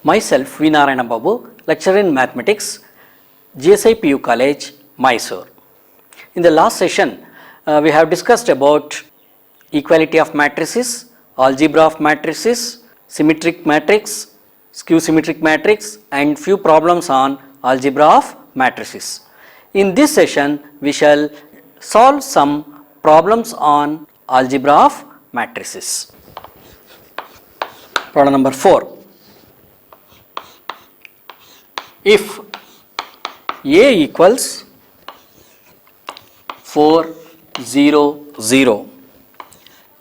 Myself, V. Narayana Babu, lecturer in mathematics, GSI PU College, Mysore. In the last session, we have discussed about equality of matrices, algebra of matrices, symmetric matrix, skew symmetric matrix, and few problems on algebra of matrices. In this session, we shall solve some problems on algebra of matrices. Problem number 4. If A equals 4, 0, 0,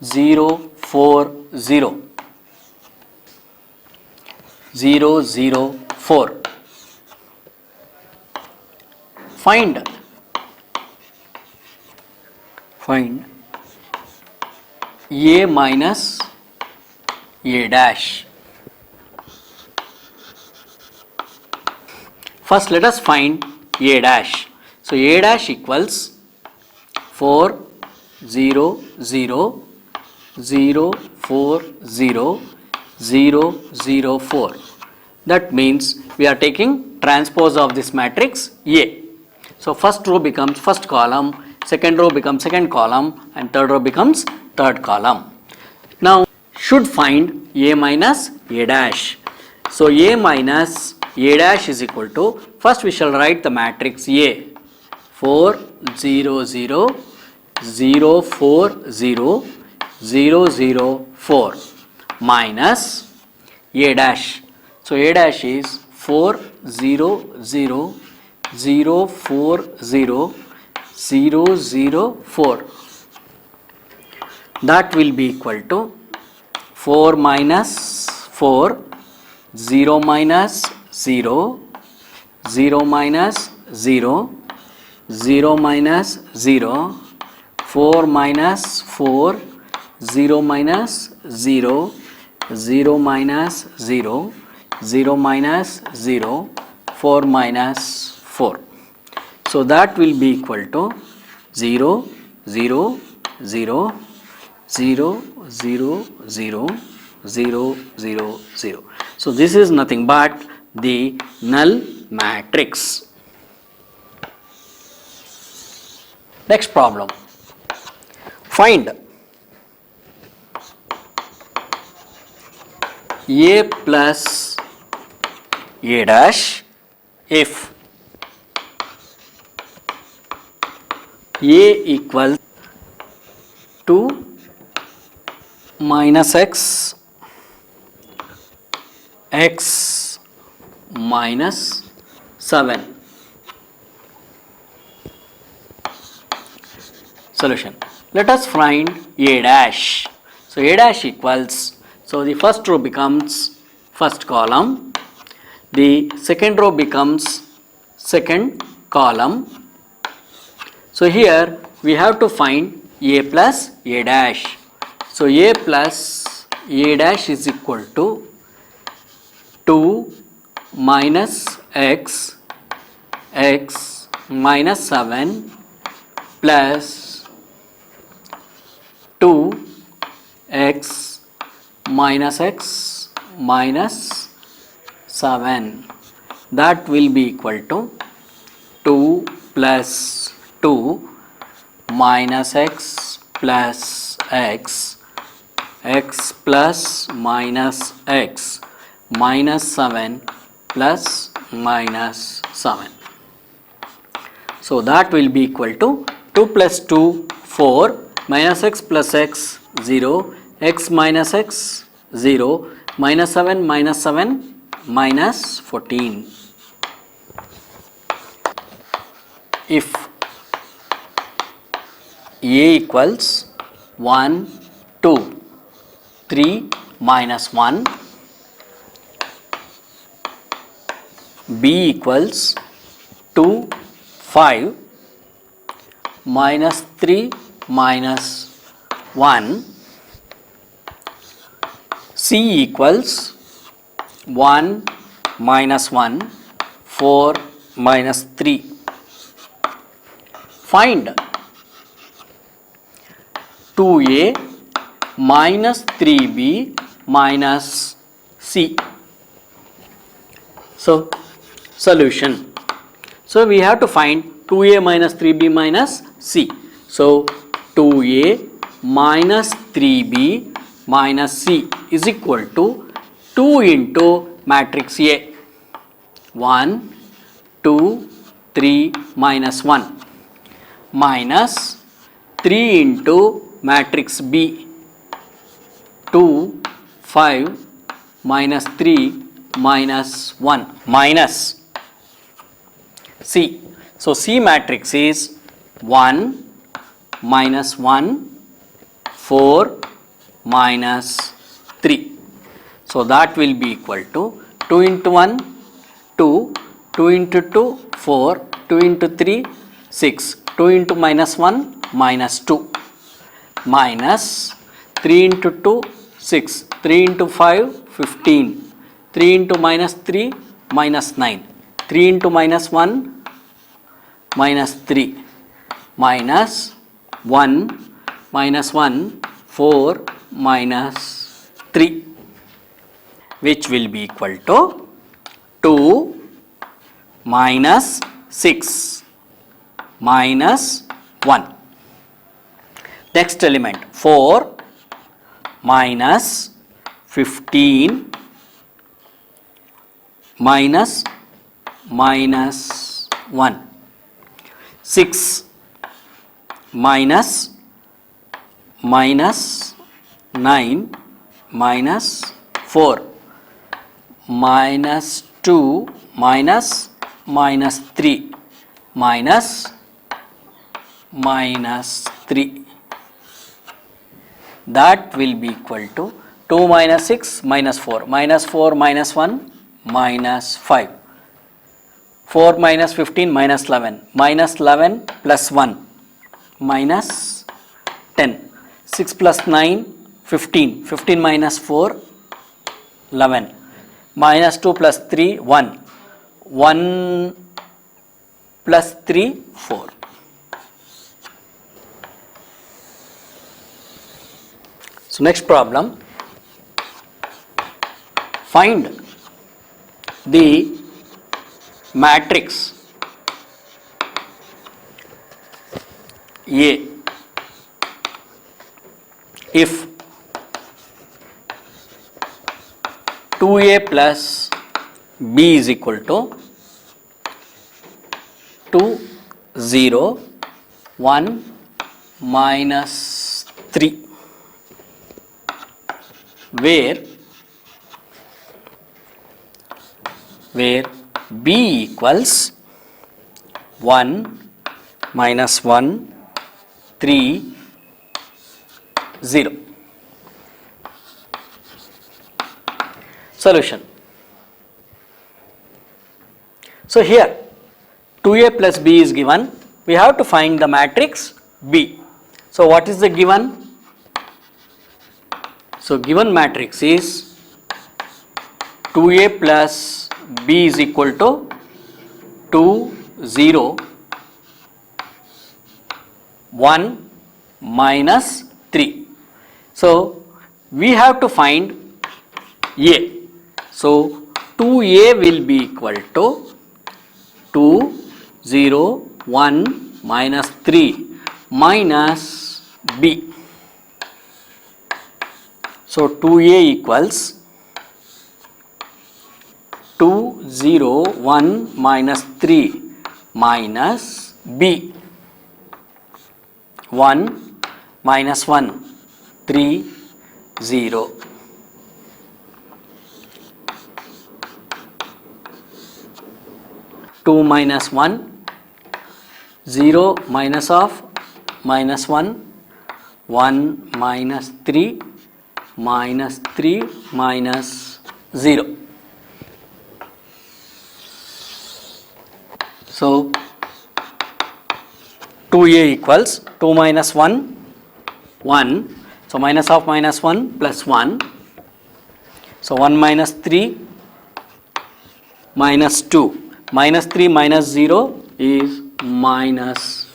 0, 4, 0, 0, 0, 4, find A minus A dash. First let us find A dash. So A dash equals 4, 0, 0, 0, 4, 0, 0, 0, 4. That means we are taking transpose of this matrix A. So first row becomes first column, second row becomes second column, and third row becomes third column. Now should find A minus A dash. So A minus A dash is equal to, first we shall write the matrix A, 4, 0, 0, 0, 4, 0, 0, 0, 4 minus A dash. So A dash is 4, 0, 0, 0, 4, 0, 0, 0, 4. That will be equal to 4 minus 4, 0 minus 0, 0 minus 0, 0 minus 0, 4 minus 4, 0 minus 0, 0 minus 0, 0 minus 0, 4 minus 4. So that will be equal to 0, 0, 0, 0, 0, 0, 0, 0, 0. So this is nothing but the null matrix. Next problem. Find A plus A dash if A equals 2 minus x, x minus 7. Solution. Let us find A dash. So A dash equals, so the first row becomes first column, the second row becomes second column. So here we have to find A plus A dash. So A plus A dash is equal to 2 minus x, x minus 7 plus 2 x minus x minus 7. That will be equal to 2 plus 2 minus x plus x, x plus minus x minus 7 plus minus 7. So that will be equal to 2 plus 2, 4, minus x plus x, 0, x minus x, 0, minus 7 minus 14. If A equals 1, 2, 3 minus 1, B equals 2, 5 minus 3 minus 1, C equals 1 minus 1, 4 minus 3. Find 2A minus 3B minus C. So solution. So we have to find 2a minus 3b minus c. So 2a minus 3b minus c is equal to 2 into matrix A. 1, 2, 3 minus 1 minus 3 into matrix B. 2, 5 minus 3 minus 1 minus C. So C matrix is 1 minus 1, 4 minus 3. So that will be equal to 2 into 1, 2, 2 into 2, 4, 2 into 3, 6, 2 into minus 1, minus 2, minus 3 into 2, 6, 3 into 5, 15, 3 into minus 3, minus 9, 3 into minus 1, minus 3, minus 1, minus 1, 4, minus 3, which will be equal to 2 minus 6 minus 1. Next element 4 minus 15 minus minus 1. 6 minus minus 9 minus 4 minus 2 minus minus 3 minus minus 3. That will be equal to 2 minus 6 minus 4 minus 4 minus 1 minus 5. 4 minus 15 minus 11 minus 11 plus 1 minus 10. 6 plus 9 15. 15 minus 4 11 minus 2 plus 3 1. 1 plus 3 4. So next problem, find the matrix A if 2a plus b is equal to 2, 0, 1 minus 3, where b equals 1 minus 1, 3, 0. Solution. So here 2a plus b is given, we have to find the matrix B. So what is the given? So given matrix is 2a plus b is equal to 2, 0, 1 minus 3. So we have to find A. So 2a will be equal to 2, 0, 1 minus 3 minus b. So 2a equals 2, 0, 1 minus 3 minus b. 1 minus 1, 3, 0. 2 minus 1, 0 minus of minus 1, 1 minus 3 minus 3 minus 0. So 2a equals 2 minus 1, 1. So minus of minus 1 plus 1. So 1 minus 3 minus 2. Minus 3 minus 0 is minus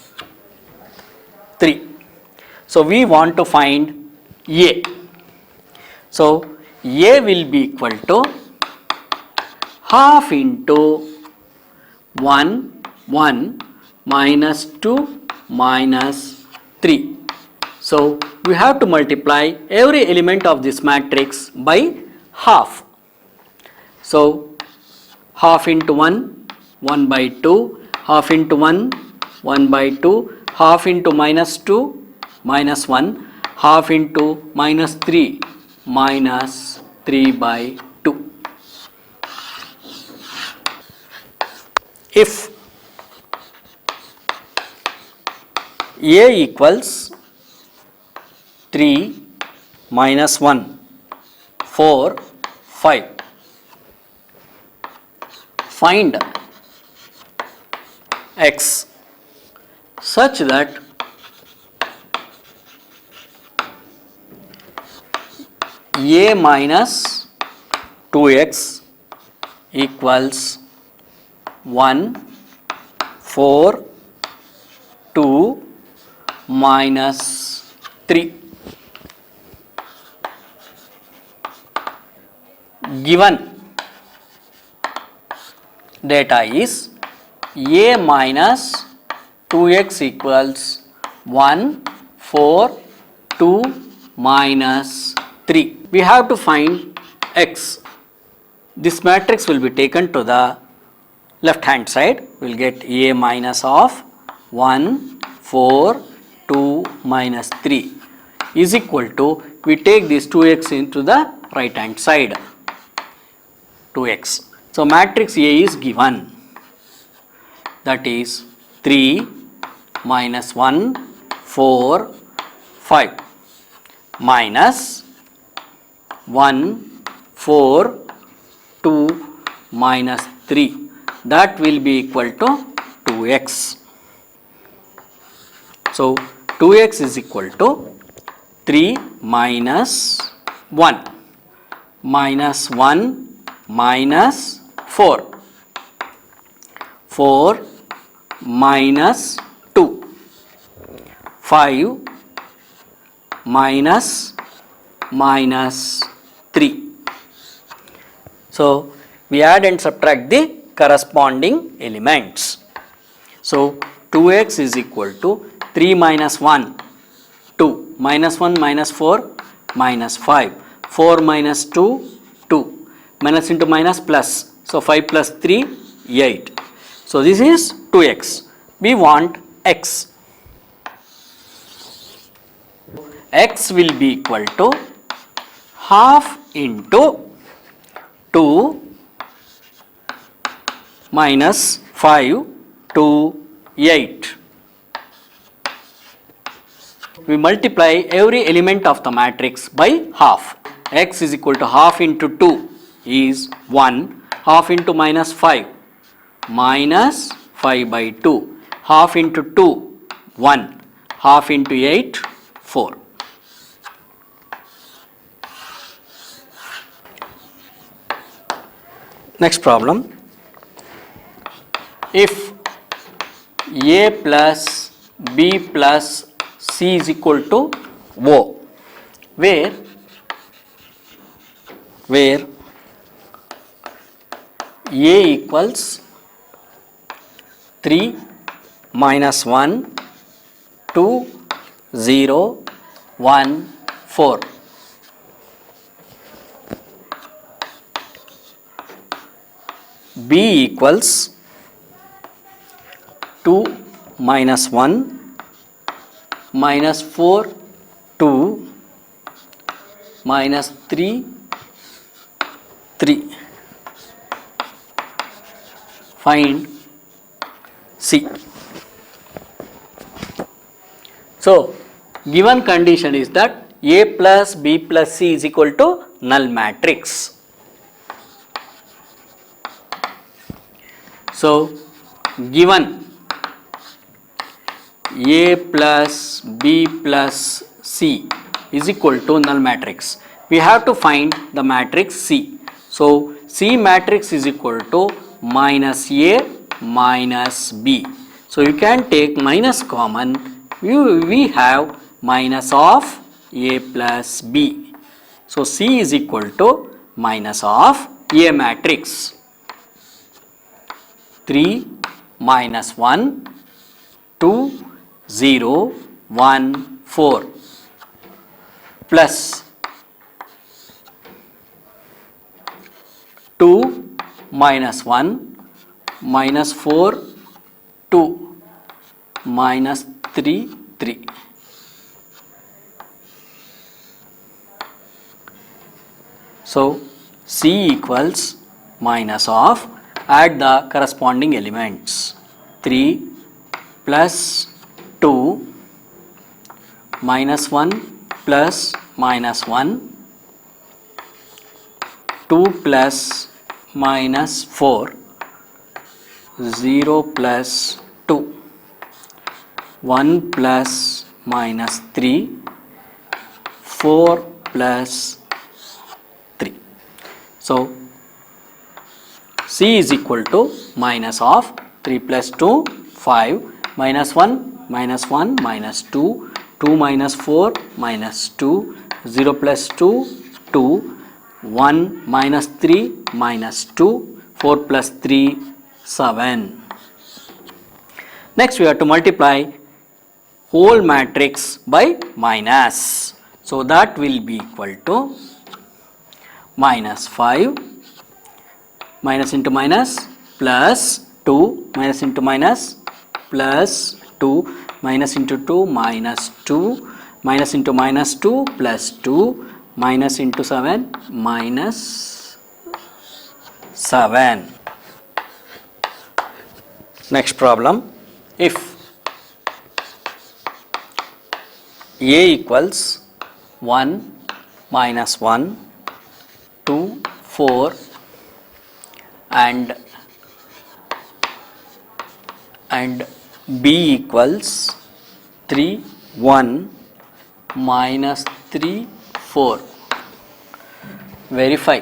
3. So we want to find A. So A will be equal to half into 1 1 minus 2 minus 3. So we have to multiply every element of this matrix by half. So half into 1 1 by 2, half into 1 1 by 2, half into minus 2 minus 1, half into minus 3 minus 3 by 2. If A equals 3 minus 1 4 5, find x such that A minus 2x equals 1 4 2 minus 3. Given data is A minus 2x equals 1 4 2 minus 3. We have to find x. This matrix will be taken to the left hand side. We will get A minus of 1 4 2 minus 3 is equal to, we take this 2x into the right hand side, 2x. So matrix A is given, that is 3 minus 1 4 5 minus 1 4 2 minus 3, that will be equal to 2x. So 2x is equal to 3 minus 1 minus 1 minus 4 4 minus 2 5 minus minus 3. So we add and subtract the corresponding elements. So 2x is equal to 3 minus 1 2 minus 1 minus 4 minus 5 4 minus 2 2 minus into minus plus, so 5 plus 3 8. So this is 2x. We want x. X will be equal to half into 2 minus 5 to 8. We multiply every element of the matrix by half. X is equal to half into 2 is 1, half into minus 5 minus 5 by 2, half into 2 1, half into 8 4. Next problem. If A plus B plus C is equal to O, where A equals 3 minus 1 2 0 1 4, B equals 2 minus 1 minus 4 2 minus 3 3. Find C. So given condition is that A plus B plus C is equal to null matrix. So given A plus B plus C is equal to null matrix, we have to find the matrix C. So C matrix is equal to minus A minus B. So you can take minus common, we have minus of A plus B. So C is equal to minus of A matrix. 3 minus 1, 2, 0, 1, 4 plus 2 minus 1 minus 4, 2 minus 3, 3. So C equals minus of, add the corresponding elements, 3 plus 2 minus 1 plus minus 1, 2 plus minus 4, 0 plus 2, 1 plus minus 3, 4 plus 3. So C is equal to minus of 3 plus 2, 5, minus 1, minus 1, minus 2, 2 minus 4, minus 2, 0 plus 2, 2, 1 minus 3, minus 2, 4 plus 3, 7. Next we have to multiply whole matrix by minus. So that will be equal to minus 5, minus into minus, plus 2, minus into minus, plus 2, minus into 2, minus 2, minus into minus 2, plus 2, minus into 7, minus 7. Next problem, if A equals 1, minus 1, 2, 4 and B equals 3, 1, minus 3, 4. Verify.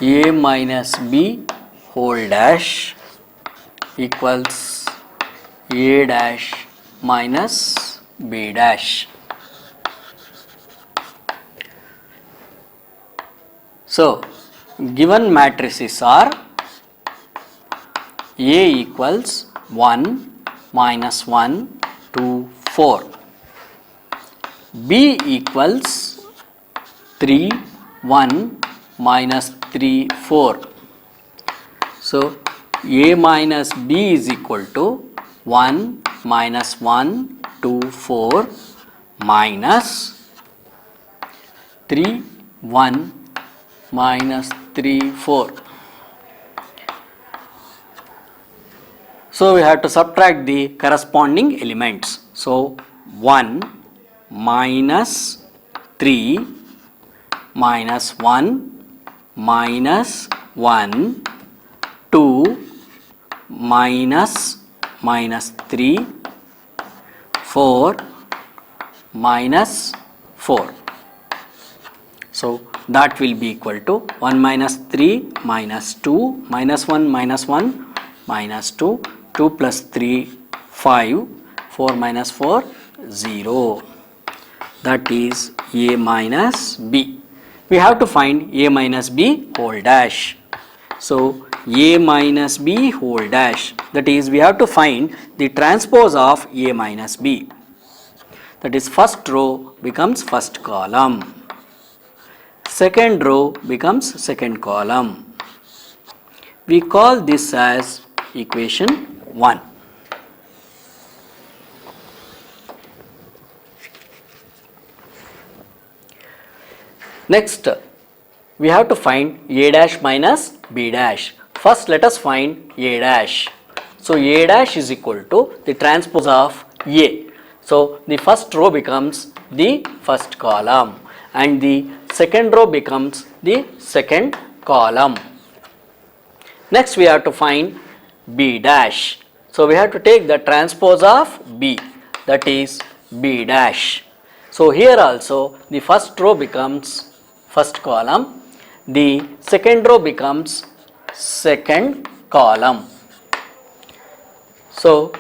A minus B whole dash equals A dash minus B dash. So given matrices are A equals 1, minus 1, 2, 4. B equals 3, 1, minus 3, 4. So A minus B is equal to 1, minus 1, 2, 4 minus 3, 1, minus 3, 4. So we have to subtract the corresponding elements. So 1 minus 3 minus 1 minus 1, 2 minus 3, 4 minus 4. So that will be equal to 1 minus 3 minus 2 minus 1 minus 1 minus 2, 2 plus 3, 5, 4 minus 4, 0. That is A minus B. We have to find A minus B whole dash. So A minus B whole dash, that is we have to find the transpose of A minus B. That is first row becomes first column. Second row becomes second column. We call this as equation 1. Next, we have to find A dash minus B dash. First, let us find A dash. So, A dash is equal to the transpose of A. So, the first row becomes the first column and the second row becomes the second column. Next, we have to find B dash. So, we have to take the transpose of B, that is B dash. So, here also the first row becomes first column, the second row becomes second column. So,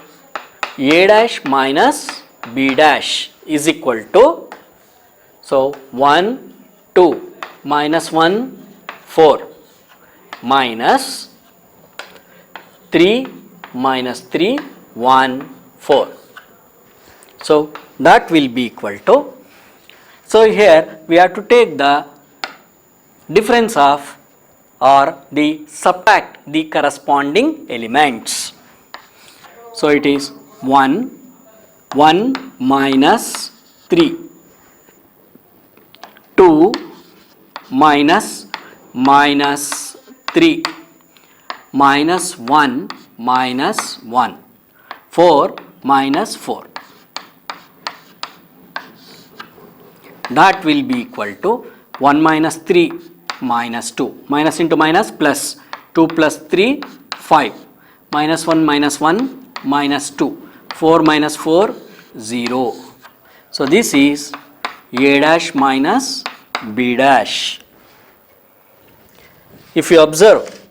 A dash minus B dash is equal to, so 1, 2, minus 1, 4, minus 3 minus 3, 1, 4. So that will be equal to, so here we have to take the difference of or the subtract the corresponding elements. So it is 1, 1 minus 3, 2 minus 3, minus 1 minus 1, 4 minus 4. That will be equal to 1 minus 3 minus 2, minus into minus plus, 2 plus 3, 5, minus 1 minus 1 minus 2, 4 minus 4, 0. So this is A dash minus B dash. If you observe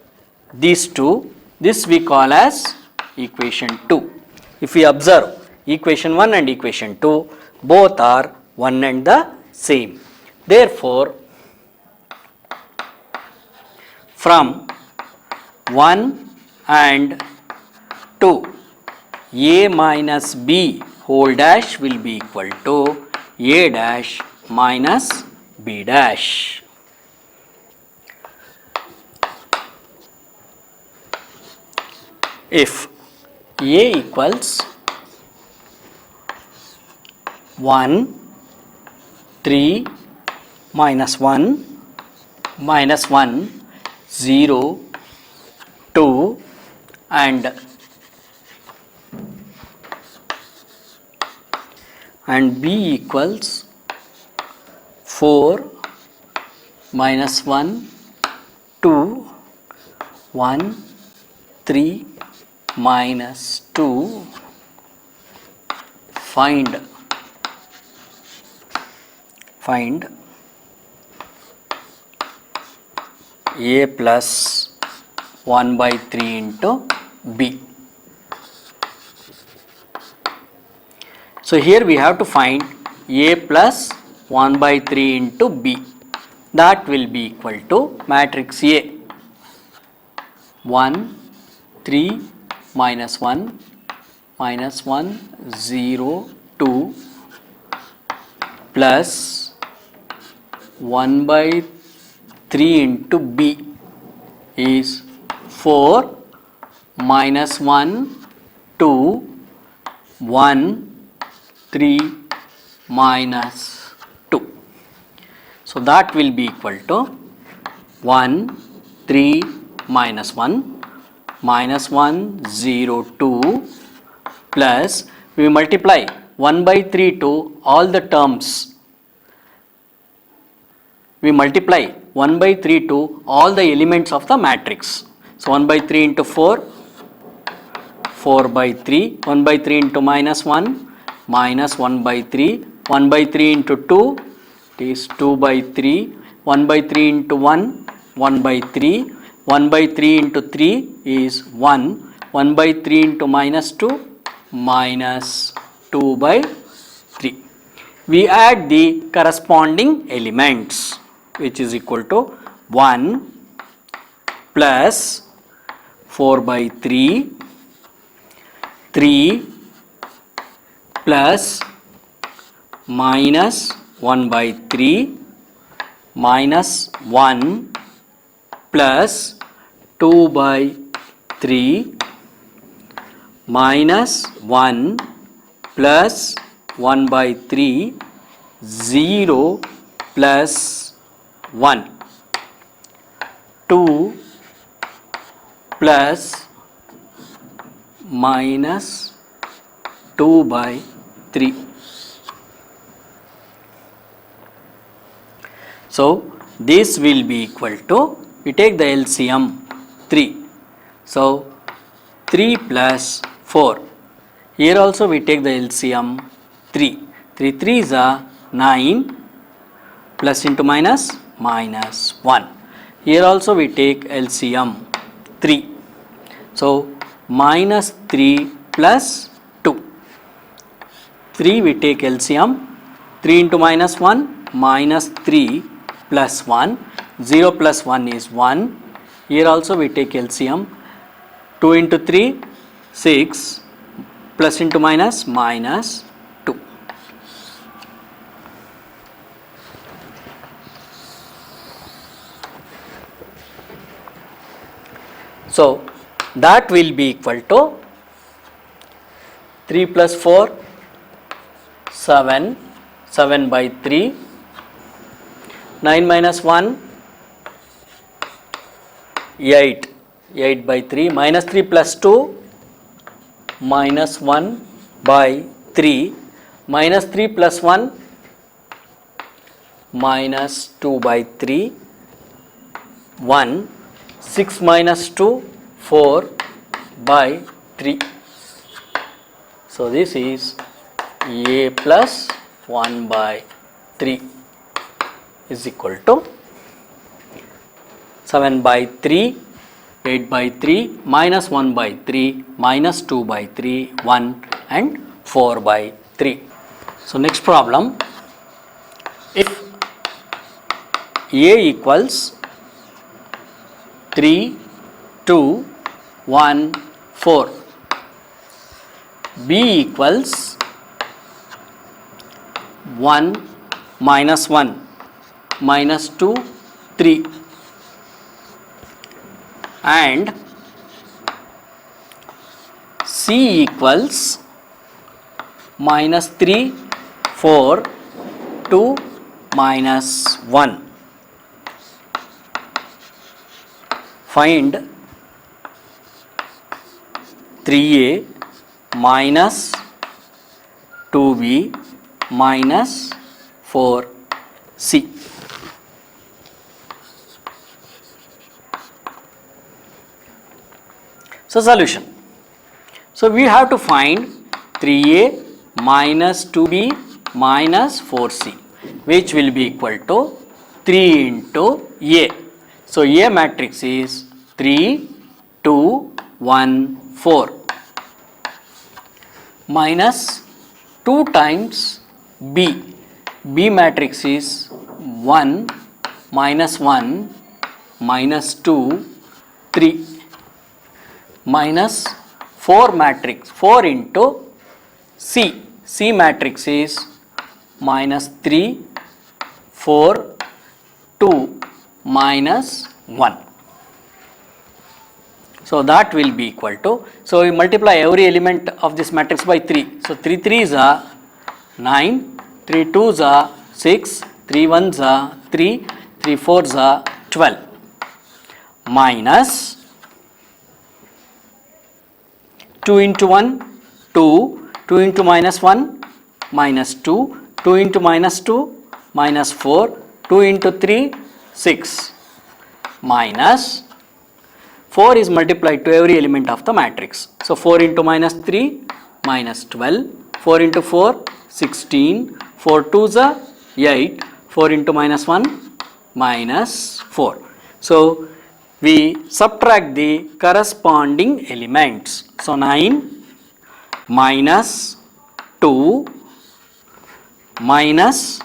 these two, this we call as equation 2. If we observe equation 1 and equation 2, both are one and the same. Therefore, from 1 and 2, A minus B whole dash will be equal to A dash minus B dash. If A equals 1, 3 minus 1 minus 1, 0, 2 and B equals 4 minus 1, 2, 1, 3 minus 2, find A plus 1 by 3 into B. So here we have to find A plus 1 by 3 into B. That will be equal to matrix A. 1, 3 minus 1 minus 1, 0, 2 plus 1 by 3 into B is 4 minus 1, 2, 1, 3 minus 2. So that will be equal to 1, 3 minus 1 minus 1, 0, 2 plus we multiply 1 by 3 to all the terms. We multiply 1 by 3 to all the elements of the matrix. So 1 by 3 into 4, 4 by 3, 1 by 3 into minus 1, minus 1 by 3, 1 by 3 into 2, it is 2 by 3, 1 by 3 into 1, 1 by 3, 1 by 3 into 3 is 1, 1 by 3 into minus 2, minus 2 by 3. We add the corresponding elements, which is equal to 1 plus 4 by 3, 3 plus minus 1 by 3 minus 1 plus 2 by 3 minus 1 plus 1 by 3, 0 plus 1, 2 plus minus 2 by 3. So this will be equal to, we take the LCM 3. So 3 plus 4. Here also we take the LCM 3. 3 3s are 9 plus into minus minus 1. Here also we take LCM 3. So minus 3 plus 2. 3 we take LCM, 3 into minus 1 minus 3 plus 1, 0 plus 1 is 1. Here also we take LCM, 2 into 3, 6, plus into minus, minus 2. So that will be equal to 3 plus 4, 7, 7 by 3, 9 minus 1, 8, 8 by 3, minus 3 plus 2, minus 1 by 3, minus 3 plus 1, minus 2 by 3, 1, 6 minus 2, 4 by 3. So this is A plus 1 by 3 is equal to 7 by 3, 8 by 3, minus 1 by 3, minus 2 by 3, 1 and 4 by 3. So next problem, if A equals 3, 2, 1, 4, B equals 1, minus 1, minus 2, 3 and C equals minus 3, 4, 2, minus 1. Find 3A minus 2B minus 4C. So solution. So we have to find 3A minus 2B minus 4C, which will be equal to 3 into A. So A matrix is 3, 2, 1, 4 minus 2 times B. B matrix is 1, minus 1, minus 2, 3 minus 4 matrix, 4 into C. C matrix is minus 3, 4, 2, minus 1. So that will be equal to, so we multiply every element of this matrix by 3. So 3 3s are 9, 3 2s are 6, 3 1s are 3, 3 4s are 12 minus 2 into 1, 2, 2 into minus 1, minus 2, 2 into minus 2, minus 4, 2 into 3, 6, minus 4 is multiplied to every element of the matrix. So 4 into minus 3, minus 12, 4 into 4, 16, 4 2s are 8, 4 into minus 1, minus 4. So we subtract the corresponding elements. So 9 minus 2 minus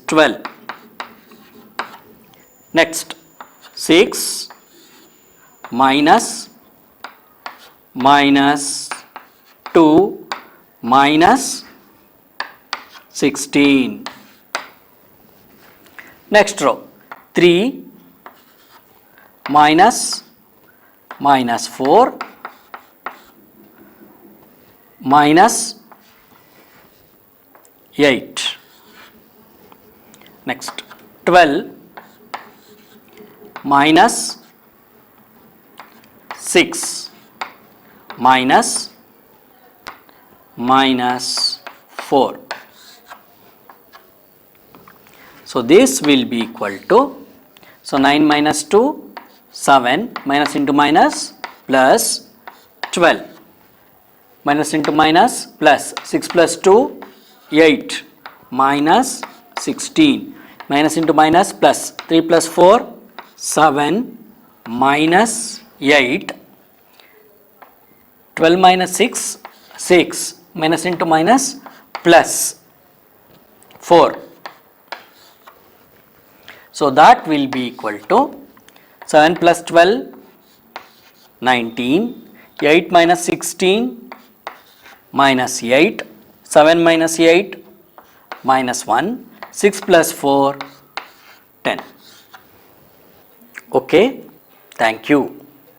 12. Next 6 minus 2 minus 16. Next row 3 minus 4 minus 8. Next 12 minus 6 minus 4. So this will be equal to, so 9 minus 2, 7, minus into minus plus 12, minus into minus plus 6 plus 2, 8, minus 16, minus into minus plus 3 plus 4, 7, minus 8, 12 minus 6, 6, minus into minus plus 4, So that will be equal to 7 plus 12, 19, 8 minus 16, minus 8, 7 minus 8, minus 1, 6 plus 4, 10. Okay, thank you.